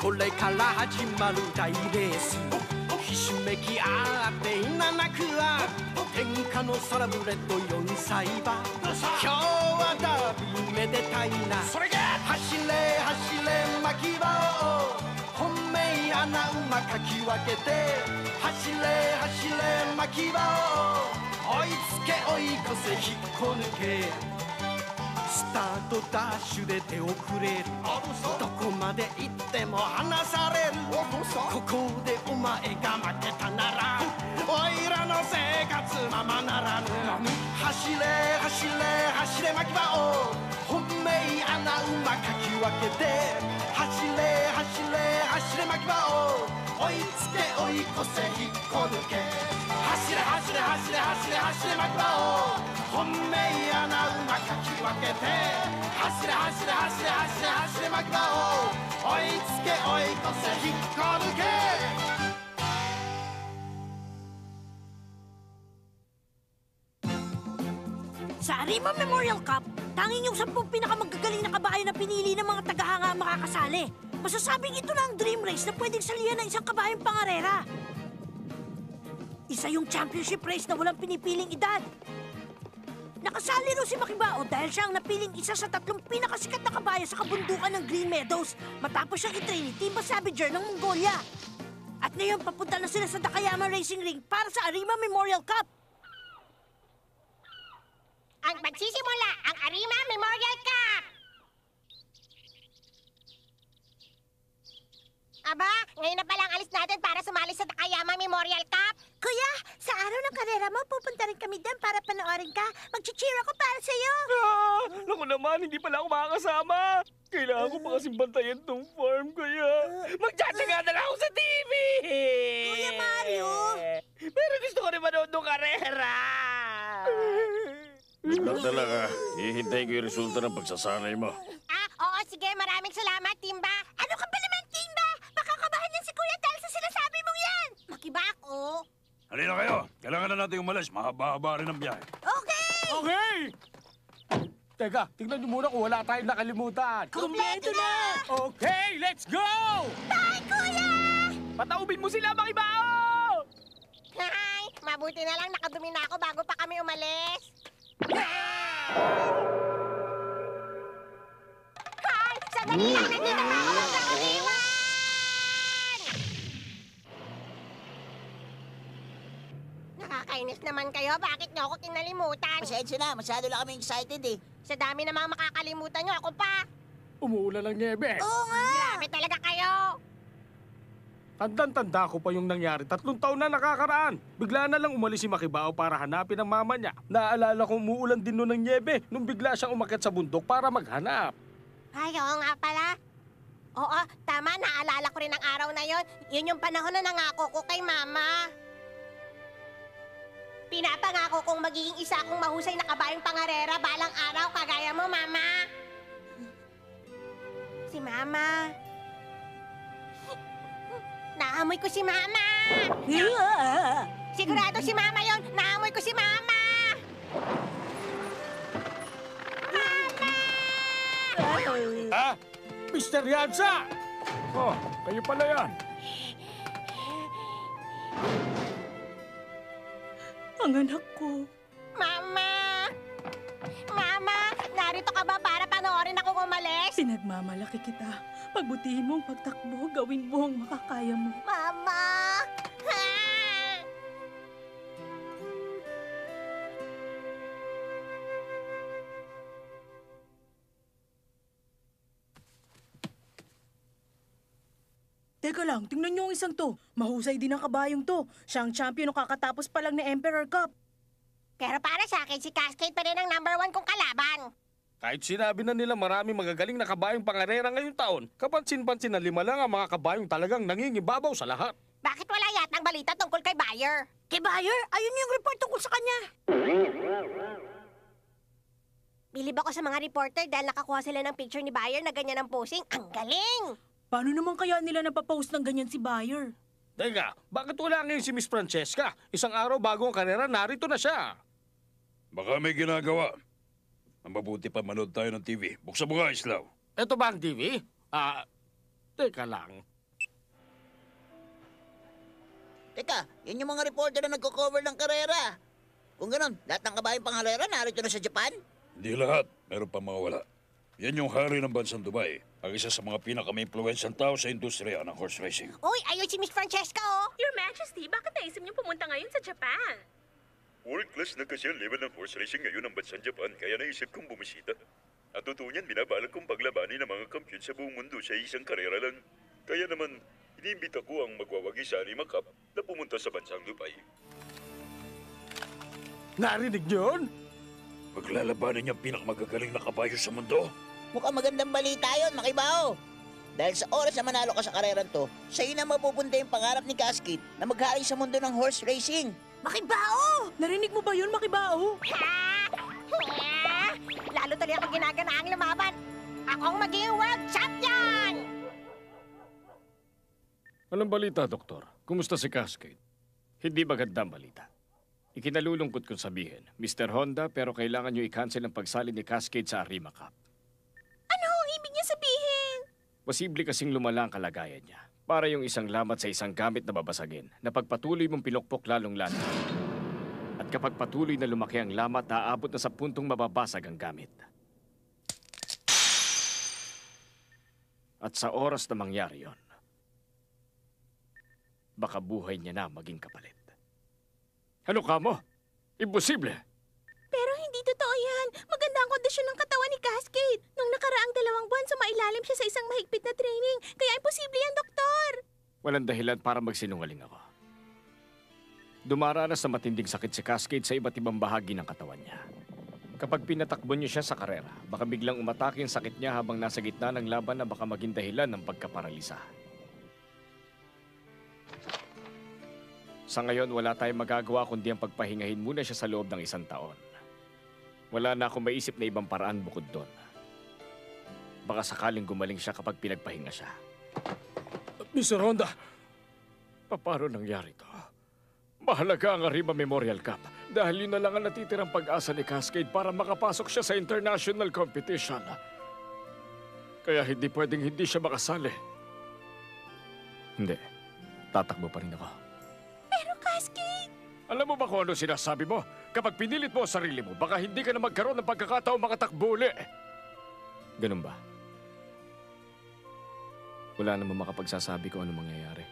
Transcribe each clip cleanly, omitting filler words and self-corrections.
これから始まる大レースひしめき合っていななくは天下のサラブレッド4歳馬今日はダービーめでたいなそれが走れ走れ牧場を本命穴馬かき分けて走れ走れ牧場を追いつけ追い越せ引っこ抜けスタートダッシュで手遅れるどこまで行っても離されるここでお前が負けたならおいらの生活ままならぬ走れ走れ走れ牧場を本命穴馬かき分けて走れ走れ走れ牧場を追いつけ追い越せ引っこ抜け走れ走れ走れ走れ走れ牧場を本命穴馬かき分けて走れ走れ走れ走れ走れ牧場を追いつけ追い越せ引っこ抜けSa Arima Memorial Cup, tanging yung 10 pinakamagagaling na kabayo na pinili ng mga tagahanga ang makakasali. Masasabing ito na ang dream race na pwedeng salihan ng isang kabayong pangarera. Isa yung championship race na walang pinipiling edad. Nakasali rin si Makibao dahil siya ang napiling isa sa 3 pinakasikat na kabayo sa kabundukan ng Green Meadows matapos siyang itrain ni Team Saviger ng Mongolia. At ngayon papunta na sila sa Takayama Racing Ring para sa Arima Memorial Cup. Ang magsisimula ang Arima Memorial Cup! Aba, ngayon na palang alis natin para sumali sa Takayama Memorial Cup. Kuya, sa araw ng karera mo, pupunta rin kami doon para panoorin ka. Mag-cheer ako para sa'yo. Naku naman, hindi pala ako makakasama. Kailangan ko pa kasing bantayan tong farm, kaya magtsatsaga na lang ako sa TV! Kuya Mario! Pero gusto ko rin manood ng karera! Lang talaga. Hihintayin ko yung resulta ng pagsasanay mo. Oo, sige. Maraming salamat, Timba. Ano ka ba naman, Timba? Makakabahan yan si Kuya dahil sa sinasabi mong yan. Makibako. Halina kayo. Kailangan na natin umalis. Mahaba-haba rin ang biyahe. Okay! Okay! Teka, tingnan niyo muna kung wala tayong nakalimutan. Kumpleto na! Okay, let's go! Bye, Kuya! Pataubin mo sila, Makibao! Hi! Mabuti na lang nakadumi na ako bago pa kami umalis. Hi! Sandali lang! Nandito na ako magkakaliwan! Nakakainis naman kayo. Bakit niyo ako kinalimutan? Pasensya na, masyado lang kami excited eh. Sa dami namang makakalimutan niyo, ako pa. Umuulan ng niebe. Oo nga! Grabe talaga kayo. Tandang-tanda ko pa yung nangyari. 3 taon na nakakaraan. Bigla na lang umalis si Makibao para hanapin ang mama niya. Naalala ko umuulan din noon ng niebe nung bigla siyang umakyat sa bundok para maghanap. Ay, oo nga pala. Oo, tama. Naalala ko rin ang araw na yon. Yun yung panahon na nangako ko kay Mama. Pinapangako kong magiging isa akong mahusay na kabayong pangarera balang araw kagaya mo, Mama. Si Mama. Naamoy ko si Mama! Sigurado si Mama yon. Naamoy ko si Mama! Mama! Ha? Mr. Yansa! Oh, kayo pala yan. Ang anak ko. Mama! Mama! Narito ka ba para panoorin akong umalis? Pinagmamalaki kita. Pagbutihin mo ang pagtakbo, gawin mo ang makakaya mo. Mama! Ha! Teka lang, tingnan niyo ang isang to. Mahusay din ang kabayong to. Siya ang champion o kakatapos pa lang ni Emperor Cup. Pero para sa akin, si Cascade pa rin ang #1 kong kalaban. Kahit sinabi na nila maraming magagaling na kabayong pangarera ngayong taon, kapansin-pansin na 5 lang ang mga kabayong talagang nangingibabaw sa lahat. Bakit wala yatang balita tungkol kay Bayer? Kay Bayer, ayun yung report tungkol sa kanya. Bilib ako sa mga reporter dahil nakakuha sila ng picture ni Bayer na ganyan ang posing. Ang galing! Paano naman kaya nila napapost ng ganyan si Bayer? Teka, bakit wala ngayon si Miss Francesca? Isang araw bago ang karera, narito na siya. Baka may ginagawa. Ang mabuti pa manood tayo ng TV. Buksan mo nga, Islaw. Eto ba ang TV? Teka lang. Teka, yan yung mga reporter na nagko-cover ng karera. Kung ganun, lahat ng kabayang pangarera narito na sa Japan? Hindi lahat. Meron pa mga wala. Yan yung hari ng bansang Dubai. Ang isa sa mga pinaka-may-impluwensyang tao sa industriya ng horse racing. Uy, ayun si Miss Francesca, oh. Your Majesty, bakit naisip niyo pumunta ngayon sa Japan? World class na kasi ang level ng horse racing ngayon ng bansang Japan, kaya naisip kong bumisita. At totoo niyan, binabalak kong paglabanin ng mga kampiyon sa buong mundo sa isang karera lang. Kaya naman, iniimbita ko ang magwawagi sa Arima Cup na pumunta sa bansang Dubai. Narinig niyo yun? Paglalabanin niya ang pinakamagagaling na kabayo sa mundo. Mukhang magandang balita yun, Makibao. Dahil sa oras na manalo ka sa karerang to, sa'yo na mapupunta yung pangarap ni Cascade na maghari sa mundo ng horse racing. Makibao! Narinig mo ba yun, Makibao? Lalo tuloy ako ginaganaang lumaban. Akong magiging world champion! Anong balita, Doktor? Kumusta si Cascade? Hindi magandang balita. Ikinalulungkot kong sabihin, Mr. Honda, pero kailangan niyo i-cancel ang pagsali ni Cascade sa Arima Cup. Ano ang ibig niya sabihin? Posible kasing lumala ang kalagayan niya. Para yung isang lamat sa isang gamit na babasagin, na pagpatuloy mong pinokpok lalong-lalo. At kapag patuloy na lumaki ang lamat, aabot na sa puntong mababasag ang gamit. At sa oras na mangyari yon, baka buhay niya na maging kapalit. Ano ka mo? Imposible! Pero hindi totoo yan. Maganda ang kondisyon ng katawan ni Cascade. Nung nakaraang 2 buwan, sumailalim siya sa isang mahigpit na training. Kaya imposible yan, Doktor. Walang dahilan para magsinungaling ako. Dumaranas sa matinding sakit si Cascade sa iba't ibang bahagi ng katawan niya. Kapag pinatakbo niyo siya sa karera, baka biglang umatake ang sakit niya habang nasa gitna ng laban na baka maging dahilan ng pagkaparalisa. Sa ngayon, wala tayong magagawa kundi ang pagpahingahin muna siya sa loob ng 1 taon. Wala na akong maisip na ibang paraan bukod doon. Baka sakaling gumaling siya kapag pinagpahinga siya. Mr. Honda, paano nangyari to? Mahalaga ang Arima Memorial Cup dahil yun na lang ang natitirang pag-asa ni Cascade para makapasok siya sa international competition. Kaya hindi pwedeng hindi siya makasali. Hindi. Tatakbo pa rin ako. Pero Cascade... Alam mo ba kung ano sinasabi mo? Kapag pinilit mo ang sarili mo, baka hindi ka na magkaroon ng pagkakataon makatakbo uli. Ganun ba? Wala namang makapagsasabi kung ano mangyayari.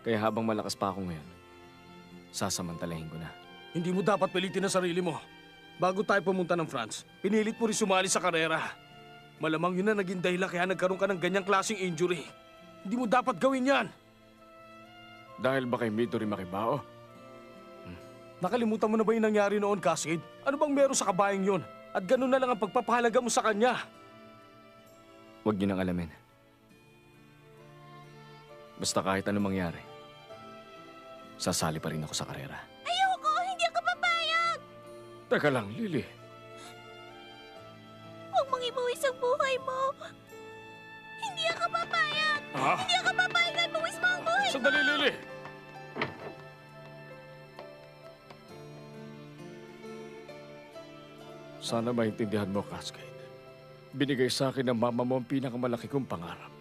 Kaya habang malakas pa ako ngayon, sasamantalahin ko na. Hindi mo dapat pilitin ang sarili mo. Bago tayo pumunta ng France, pinilit mo rin sumali sa karera. Malamang yun na naging dahilan kaya nagkaroon ka ng ganyang klaseng injury. Hindi mo dapat gawin yan. Dahil ba kay Midori Makibao? Nakalimutan mo na ba yung nangyari noon, Cascade? Ano bang meron sa kabayang yun? At ganun na lang ang pagpapahalaga mo sa kanya. Huwag niyo nang alamin. Basta kahit anong mangyari, sasali pa rin ako sa karera. Ayoko! Hindi ako papayag! Teka lang, Lily. Huwag mong ibuwis ang buhay mo. Hindi ako papayag! Ha? Hindi ako papayag na ibuwis mo ang buhay mo! Sandali, Lily! Sana maintindihan mo, Cascade. Binigay sa akin ng mama mo ang pinakamalaki kong pangarap.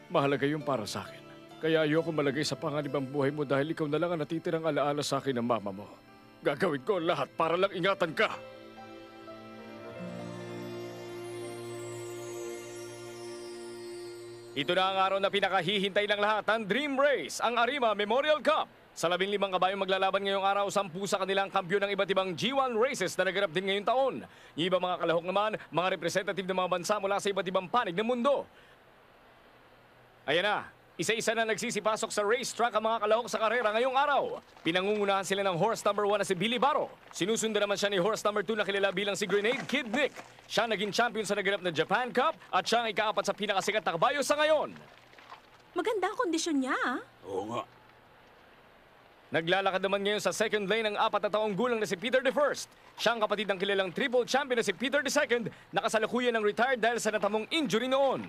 Mahalaga yung para sa akin. Kaya ayoko malagay sa panganib ang buhay mo dahil ikaw na lang ang natitirang alaala sa akin ng mama mo. Gagawin ko lahat para lang ingatan ka. Ito na ang araw na pinakahihintay ng lahat, ang Dream Race, ang Arima Memorial Cup. Sa 15 kabayong maglalaban ngayong araw, 10 sa kanilang kampiyon ng iba't ibang G1 races na naganap din ngayong taon. Yung iba mga kalahok naman, mga representative ng mga bansa mula sa iba't ibang panig ng mundo. Ayan na, isa-isa na nagsisipasok sa racetrack ang mga kalahok sa karera ngayong araw. Pinangungunahan sila ng horse number 1 na si Billy Barro. Sinusundan naman siya ni horse number 2 na kilala bilang si Grenade Kid Nick. Siya naging champion sa naganap na Japan Cup at siya ang ika-4 sa pinakasikat na kabayo sa ngayon. Maganda ang kondisyon niya, ah. Oo nga. Naglalakad naman ngayon sa second lane ang 4 na taong gulang na si Peter the First. Siya ang kapatid ng kilalang triple champion na si Peter the Second, nakasalukuyan ng retired dahil sa natamong injury noon.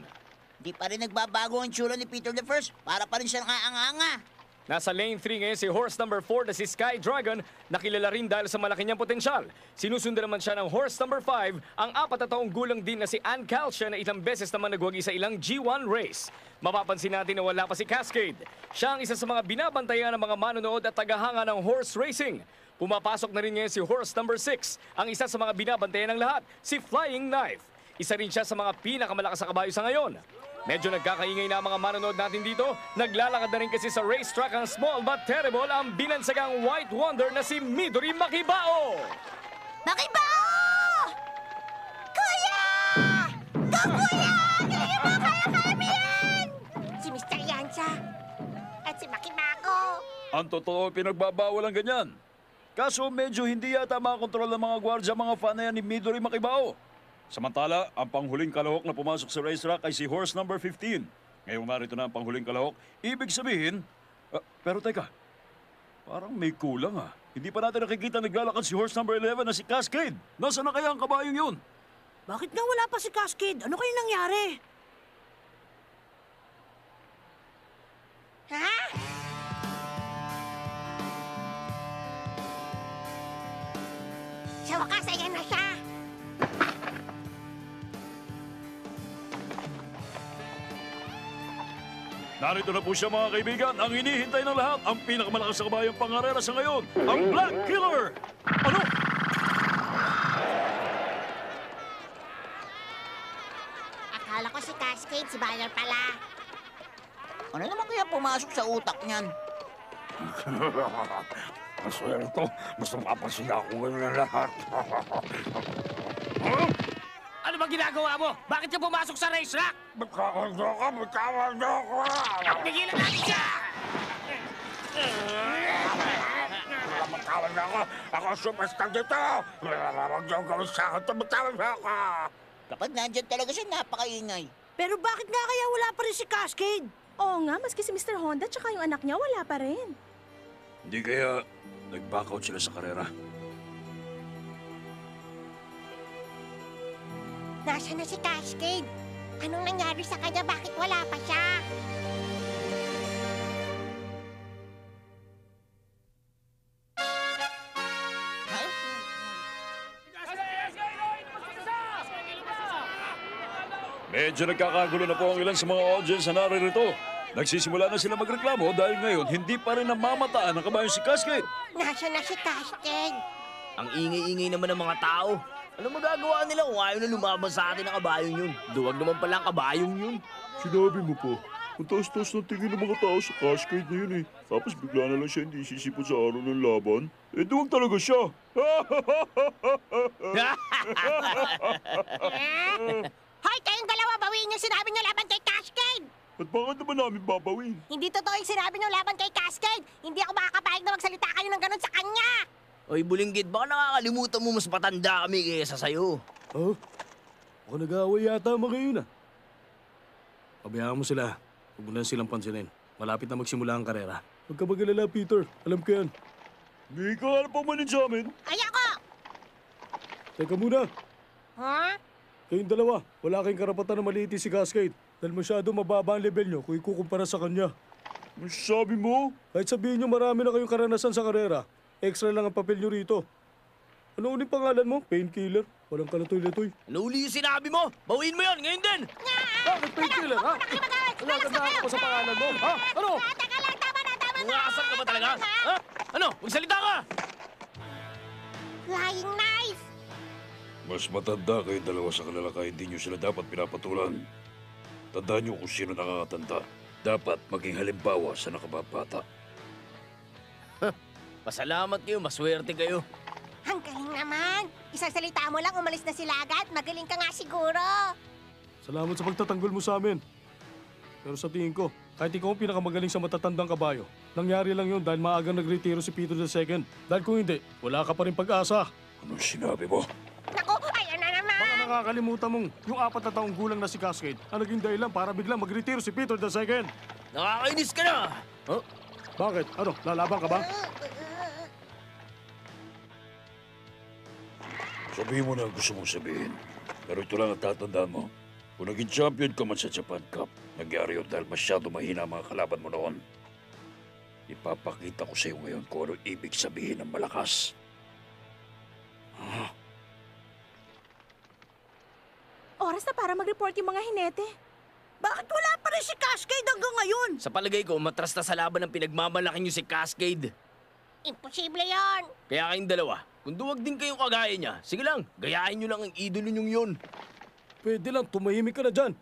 Di pa rin nagbabago ang tsura ni Peter the First. Para pa rin siya nakaanganga. Nasa lane 3 ngayon si horse number 4 na si Sky Dragon na kilala rin dahil sa malaki niyang potensyal. Sinusundan naman siya ng horse number 5, ang 4 na taong gulang din na si Ann Calcia na ilang beses naman nagwagi sa ilang G1 race. Mapapansin natin na wala pa si Cascade. Siya ang isa sa mga binabantayan ng mga manonood at tagahanga ng horse racing. Pumapasok na rin ngayon si horse number 6, ang isa sa mga binabantayan ng lahat, si Flying Knife. Isa rin siya sa mga pinakamalakas na kabayo sa ngayon. Medyo nagkakaingay na ang mga manonood natin dito. Naglalakad na rin kasi sa racetrack ang small but terrible ang binansagang White Wonder na si Midori Makibao. Makibao! Kuya! Go, kuya! Kaya mo, kaya mo yan! Si Mr. Yansa at si Makibao. Ang totoo, pinagbabawal ang ganyan. Kaso medyo hindi yata makakontrol ng mga gwardya mga fan na yan ni Midori Makibao. Samantala, ang panghuling kalahok na pumasok sa racetrack ay si horse number 15. Ngayong narito na ang panghuling kalahok, ibig sabihin... pero teka, parang may kulang ah. Hindi pa natin nakikita naglalakad si horse number 11 na si Cascade. Nasaan na kaya ang kabayong yun? Bakit nga wala pa si Cascade? Ano kayo nangyari? Ha? Sa wakas, ayan na siya. Narito na po siya mga kaibigan, ang hinihintay ng lahat, ang pinakamalakas sa kabayang pangarera sa ngayon, ang Black Killer! Ano? Akala ko si Cascade, si Bayer pala. Ano naman kaya pumasok sa utak niyan? Maswerte, mas mapapasya ako ngayon na lahat. Ano ba ginagawa mo? Bakit ka pumasok sa racetrack? Magkawan niyo ako! Magkawan niyo ako! Pigilan natin siya! Magkawan niyo ako! Ako ang superstar dito! Huwag niyo gawin sa akin ito! Magkawan niyo ako! Kapag nandyan talaga siya, napakaingay. Pero bakit nga kaya wala pa rin si Cascade? Oo nga, maski si Mr. Honda tsaka yung anak niya wala pa rin. Hindi kaya nag-back out sila sa karera. Nasaan na si Cascade? Anong nangyari sa kanya? Bakit wala pa siya? Medyo nagkakagulo na po ang ilan sa mga audience na naririto. Nagsisimula na sila magreklamo dahil ngayon hindi pa rin namamataan ang kabayo si Cascade. Nasaan na si Cascade? Ang ingay-ingay naman ng mga tao. Ano magagawa nila kung ayaw na lumaban sa atin ang kabayong yun? Duwag naman pala ang kabayong yun. Sinabi mo po, ang taas-taas ng tingin ng mga tao sa Cascade na yun eh. Tapos bigla na lang siya hindi sisipot sa araw ng laban. Eh duwag talaga siya. Hoy, kayong dalawa, bawiin yung sinabi niyo laban kay Cascade! At bakit naman namin babawin? Hindi totoo yung sinabi niyo laban kay Cascade! Hindi ako makakapayag na magsalita kayo ng ganun sa kanya! Oy, Bulinggit, baka nakakalimutan mo mas patanda kami kaysa sa'yo. Oh, ako nag-aaway yata mga yun ah. Pabayaan mo sila. Huwag mo na silang pansinin. Malapit na magsimula ang karera. Huwag ka mag-alala, Peter. Alam ko yan. Hindi ka alam pa manin sa amin. Ayoko! Teka muna. Ha? Kayong dalawa, wala kayong karapatan na maliitin si Cascade. Dahil masyado mababa ang level nyo kung ikukumpara sa kanya. Ano sabi mo? Kahit sabihin nyo marami na kayong karanasan sa karera, extra lang ang papel nyo rito. Ano uling pangalan mo? Painkiller? Walang kalatoy-latoy. Ano uli yung sinabi mo? Bawiin mo yun, ngayon din! Bakit painkiller, ha? Wala ka na ako sa pangalan mo, ha? Ano? Teka lang, tama na! Umaasar ka ba talaga? Ha? Ano? Magsalita ka! Flying knife! Mas matanda kayong dalawa sa kanila kaya hindi nyo sila dapat pinapatulan. Tandaan nyo kung sino nakakatanda. Dapat maging halimbawa sa nakababata. Pasalamat kayo, maswerte kayo. Ang galing naman! Isang salita mo lang, umalis na sila agad. Magaling ka nga siguro. Salamat sa pagtatanggol mo sa amin. Pero sa tingin ko, kahit ikaw ang pinakamagaling sa matatandang kabayo, nangyari lang yun dahil maagang nagretiro si Peter II. Dahil kung hindi, wala ka pa rin pag-asa. Anong sinabi mo? Naku, ayan na naman! Baka nakakalimutan mong yung 4 na taong gulang na si Cascade ang naging dahilan para biglang magretiro si Peter II. Nakakainis ka na! Huh? Bakit? Ano, lalaban ka ba? Sabihin mo na ang gusto mong sabihin. Pero ito lang ang tatandaan mo. Kung naging champion ka man sa Japan Cup, nangyari yun dahil masyado mahina ang mga kalaban mo noon. Ipapakita ko sa iyo ngayon kung ano ibig sabihin ng malakas. Oras na para mag-report yung mga hinete. Bakit wala pa rin si Cascade hanggang ngayon? Sa palagay ko, matras na sa laban ng pinagmamalaki niyo si Cascade. Imposible yon. Kaya kayong dalawa, kung duwag din kayong kagaya niya, sige lang, gayahin niyo lang ang idolo niyong yun. Pwede lang, tumahimik ka na dyan.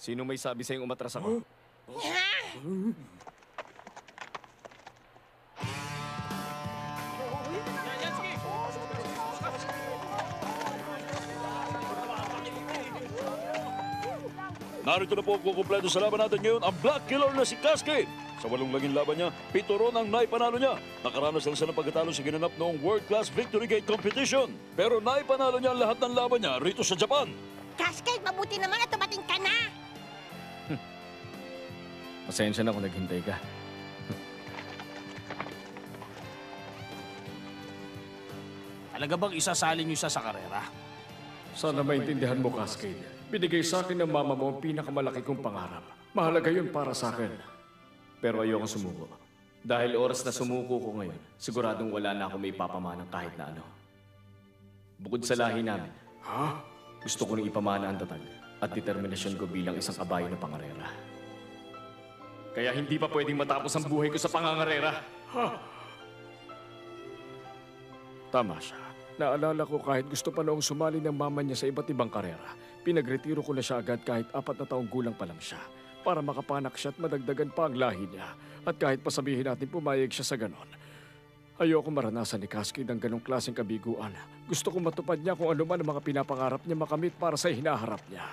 Sino may sabi sa'yong umatras ako? Narito na po ang kukumpleto sa laban natin ngayon ang Black Killer na si Cascade. Sa 8 laging laban niya, 7 ron ang naipanalo niya. Nakaranas lang siya ng pagkatalo sa ginanap noong World Class Victory Gate Competition. Pero naipanalo niya ang lahat ng laban niya rito sa Japan. Cascade, mabuti naman at tumating ka na. Pasensya na kung naghintay ka. Talaga bang isasali niyo siya sa karera? Sana maintindihan mo, Cascade. Binigay sa akin ng mama mo ang pinakamalaki kong pangarap. Mahalaga yun para sa akin. Pero ayoko sumuko. Dahil oras na sumuko ko ngayon, siguradong wala na ako may papamanang kahit na ano. Bukod sa lahi namin, gusto ko nang ipamana ang tatag at determinasyon ko bilang isang kabayo na pangarera. Kaya hindi pa pwedeng matapos ang buhay ko sa pangangarera. Tama siya. Naalala ko kahit gusto pa noong sumali ng mama niya sa iba't ibang karera, pinagretiro ko na siya agad kahit 4 na taong gulang pa lang siya para makapanak siya at madagdagan pa ang lahi niya. At kahit pasabihin natin pumayag siya sa ganon, ayoko maranasan ni Cascade ang ganong klaseng kabiguan. Gusto ko matupad niya kung ano man ang mga pinapangarap niya makamit para sa hinaharap niya.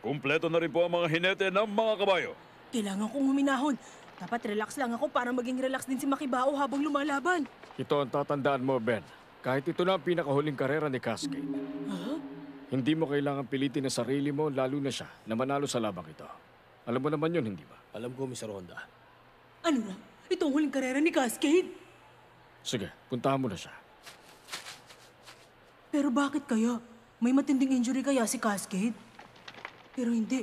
Kumpleto na rin po ang mga hinete ng mga kabayo. Kailangan kong huminahon. Dapat relax lang ako para maging relax din si Makibao habang lumalaban. Ito ang tatandaan mo, Ben. Kahit ito na ang pinakahuling karera ni Cascade. Hindi mo kailangan pilitin ang sarili mo, lalo na siya, na manalo sa labang ito. Alam mo naman yun, hindi ba? Alam ko, Mr. Honda. Ano na? Ito ang huling karera ni Cascade? Sige, puntahan mo na siya. Pero bakit kaya? May matinding injury kaya si Cascade? Pero hindi.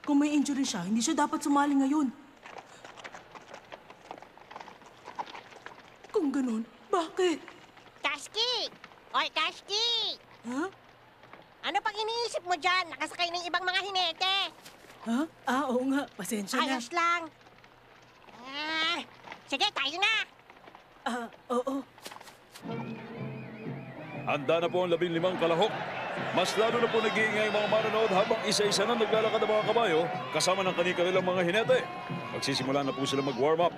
Kung may injury siya, hindi siya dapat sumali ngayon. Kung ganun, bakit? Cascade! Oy, Cascade! Ha? Ano pang iniisip mo dyan? Nakasakay ng ibang mga hinete. Ha? Oo nga. Pasensya na. Ayos lang. Sige, tayo na. Oo. Handa na po ang 15 kalahok. Mas lalo na po nag-iingay ang mga manonood habang isa-isa na naglalakad ang mga kabayo kasama ng kanilang mga hinete. Magsisimula na po sila mag-warm up.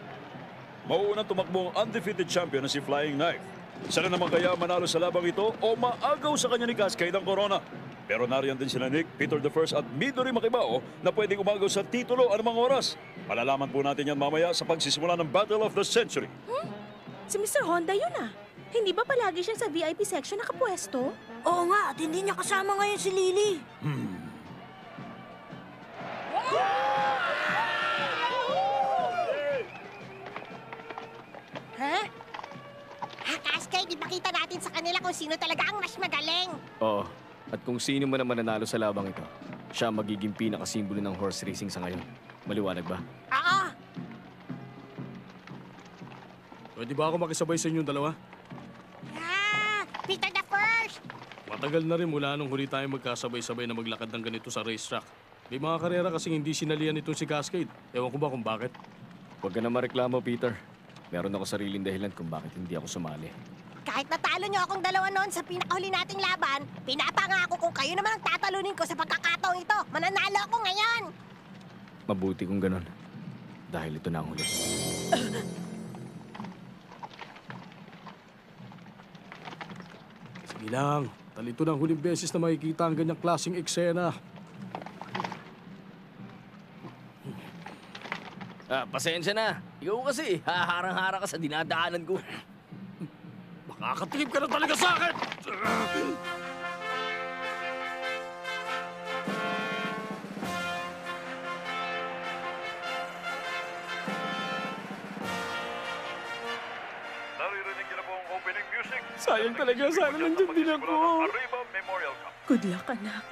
Mauunang tumakbo ang undefeated champion na si Flying Knife. Sana naman kaya manalo sa labang ito o maagaw sa kanya ni Cascade ang corona. Pero nariyan din sila Nick, Peter the First at Midori Makibao na pwedeng umagaw sa titulo anumang oras. Malalaman po natin yan mamaya sa pagsisimula ng Battle of the Century. Si Mr. Honda yun ah. Hindi ba palagi siya sa VIP section nakapwesto? Oo nga, at hindi niya kasama ngayon si Lily. Ha? Cascade, ipakita natin sa kanila kung sino talaga ang mas magaling. Oo. At kung sino man ang mananalo sa labang ito, siya ang magiging pinakasimbolo ng horse racing sa ngayon. Maliwanag ba? Oo. Pwede ba ako makisabay sa inyong dalawa? Peter the First! Matagal na rin mula nung huli tayo magkasabay-sabay na maglakad ng ganito sa racetrack. May mga karera kasing hindi sinalihan itong si Cascade. Ewan ko ba kung bakit? Huwag ka na mareklamo, Peter. Meron ako sariling dahilan kung bakit hindi ako sumali. Kahit natalo niyo akong dalawa noon sa pinakahuli nating laban, pinapangako kung kayo naman ang tatalunin ko sa pagkakataong ito. Mananalo ako ngayon! Mabuti kung ganun. Dahil ito na ang huli. Sige lang. Talito ng huling beses na makikita ang ganyang klaseng eksena. Pasensya na. Ikaw kasi, haharang-hara ka sa dinadaanan ko. Makakatrip ka na talaga sa akin! Naririnig niyo na po ang opening music. Sayang talaga, sana nandyan din ako. Arriba Memorial Cup. Good luck, anak.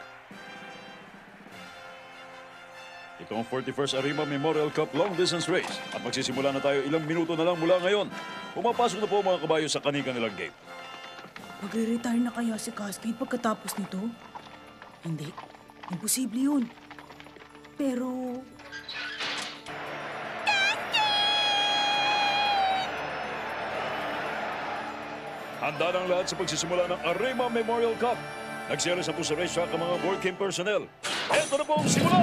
Ito ang 41st Arima Memorial Cup Long Distance Race at magsisimula na tayo ilang minuto na lang mula ngayon. Pumapasok na po mga kabayo sa kanilang gate. Magre-retire na kaya si Cascade pagkatapos nito? Hindi. Imposible yun. Pero... Handa ng lahat sa pagsisimula ng Arima Memorial Cup. Nagsiyalis na po sa racetrack ang mga board game personnel. Ito na po ang simula!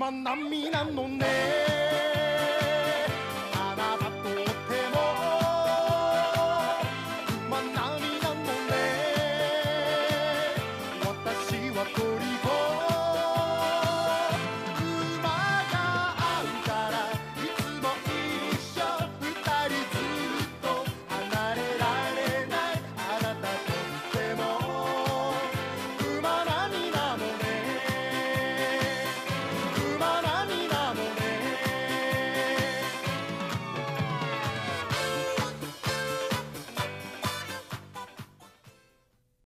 Mamma mia, non è